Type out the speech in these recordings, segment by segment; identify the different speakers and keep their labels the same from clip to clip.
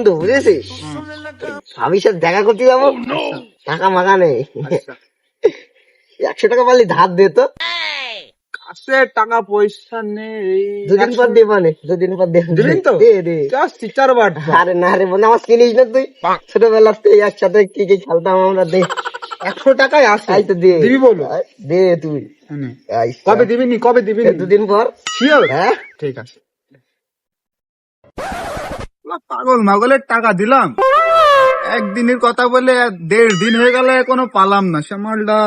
Speaker 1: বন্ধু, বুঝেছিস? ভাবির সাথে দেখা করতে যাবো, টাকা মাগা নেই। 100 টাকা পারলি ধার দে তো।
Speaker 2: কাছে টাকা পয়সা নেই।
Speaker 1: 2 দিন পর দে, মানে 2 দিন পর দে।
Speaker 2: দিলেন তো?
Speaker 1: দে দে।
Speaker 2: Just teacher but.
Speaker 1: আরে না রে বন্ধু, আমার চিনিস না তুই? ছোটবেলার থেকে একসাথে কি কি খেলতাম আমরা। দে
Speaker 2: 100 টাকায় আছে।
Speaker 1: আই তো দে।
Speaker 2: দিবি বলো?
Speaker 1: দে তুই।
Speaker 2: কবে দিবি নি? কবে দিবি নি?
Speaker 1: 2 দিন পর।
Speaker 2: শিওর?
Speaker 1: হ্যাঁ
Speaker 2: ঠিক আছে। পাগল মাগলের টাকা দিলাম, একদিনের কথা বলে 1.5 দিন হয়ে গেল, এখনো পালাম না শ্যামলটা।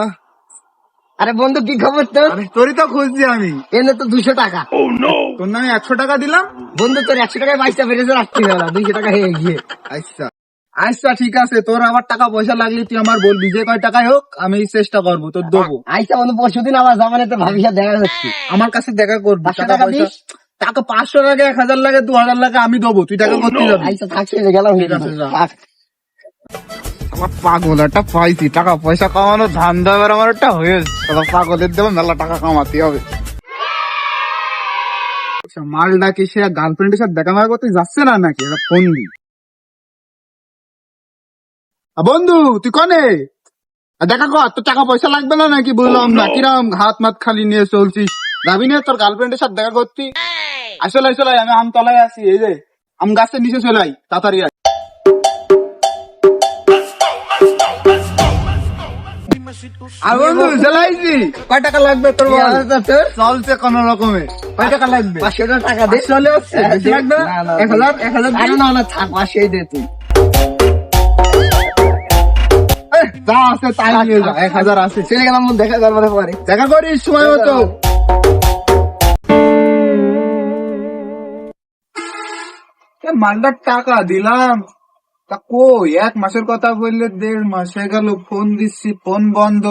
Speaker 1: আরে বন্ধু, কি খবর তোর?
Speaker 2: আরে তোরই তো খুঁজছি আমি।
Speaker 1: এনে তো 200 টাকা।
Speaker 2: তোর নামে 100 টাকা দিলাম।
Speaker 1: বন্ধু, তোর 100 টাকায় 22টা বেড়েছে, রাখতে হবে না, 200 টাকা হয়ে গিয়ে।
Speaker 2: আচ্ছা আচ্ছা ঠিক আছে, তোর আবার টাকা পয়সা লাগলে তুই আমার বলবি, যে কয় টাকায় হোক আমি চেষ্টা করবো তোর দেবো।
Speaker 1: আইসা বন্ধু, পরশুদিন আমার জামানাতে ভাবির সাথে দেখা হচ্ছে।
Speaker 2: আমার কাছে দেখা করবি।
Speaker 1: 500
Speaker 2: টাকা
Speaker 1: টাকা
Speaker 2: পয়সা
Speaker 1: দিস।
Speaker 2: টাকা 500 লাগে, 1000 লাগে, 2000 লাগে, আমি দেবো, তুই টাকা করতে যাবি।
Speaker 1: আইসা থাকছে, গেলাম।
Speaker 2: ঠিক আছে, যা। আমার পাগল একটা পাইছি, টাকা পয়সা কামানো ধান্দা এবার আমার একটা হয়েছে। পাগলের দেবো, মেলা টাকা কামাতে হবে। আচ্ছা, মালটা কি সে গার্লফ্রেন্ডের সাথে দেখা মারা করতে যাচ্ছে না নাকি? এটা ফোন দি। বন্ধু তুই কনে দেখা কর, তোর টাকা পয়সা লাগবে না নাকি? বুঝলাম না, কিরম হাত মাত খালি নিয়ে চলছিস? যাবি না তোর গার্লফ্রেন্ডের সাথে দেখা করতি? আসলে আমি আমতলায় আছি, এই যে আম গাছের নিচে চলে আই, তাড়াতাড়ি আয়। আর বন্ধু চালাইছি, কয় টাকা লাগবে তোর?
Speaker 1: কি অবস্থা তোর?
Speaker 2: চলছে কোন রকমে। কয় টাকা লাগবে?
Speaker 1: 500 টাকা দে।
Speaker 2: চলে আসছে, বেশি লাগবে না? 1000
Speaker 1: আরে না না, থাক, 500 দে তুই।
Speaker 2: যা আছে তাই নিয়ে যা, 1000 আছে।
Speaker 1: চলে গেলাম, দেখা করবার পরে।
Speaker 2: দেখা করিস সময় মতো। মালদার টাকা দিলাম, তা কই? 1 মাসের কথা বললে 1.5 মাস হয়ে গেল, ফোন দিচ্ছি, ফোন বন্ধ।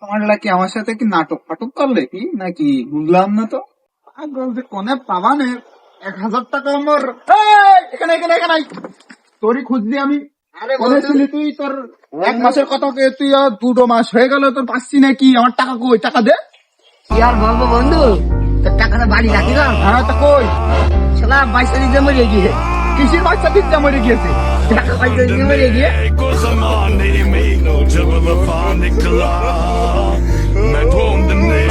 Speaker 2: মালটা কি আমার সাথে কি নাটক ফাটক করলে কি নাকি? বুঝলাম না তো। পাগল যে কোনে পাবা নে 1000 টাকা আমার। এখানে এখানে এখানে আই। তোরই খুঁজছি আমি।
Speaker 1: আরে
Speaker 2: কোনে ছিলি তুই? তোর 1 মাসের কথা কে? তুই 2 মাস হয়ে গেল, তোর পাচ্ছি নাকি? আমার টাকা কই? টাকা দে।
Speaker 1: কি আর বলবো বন্ধু, তোর টাকাটা বাড়ি রাখিলাম।
Speaker 2: হ্যাঁ তা কই?
Speaker 1: শালা 22 দিতে মরে গিয়ে।
Speaker 2: কিসির বাচ্চা দিচ্ছে মরে গিয়েছে?
Speaker 1: টাকা 22 দিতে মরে গিয়ে।
Speaker 3: Zaman neyim, no cevap efendim kıla. Ben doğum dinle.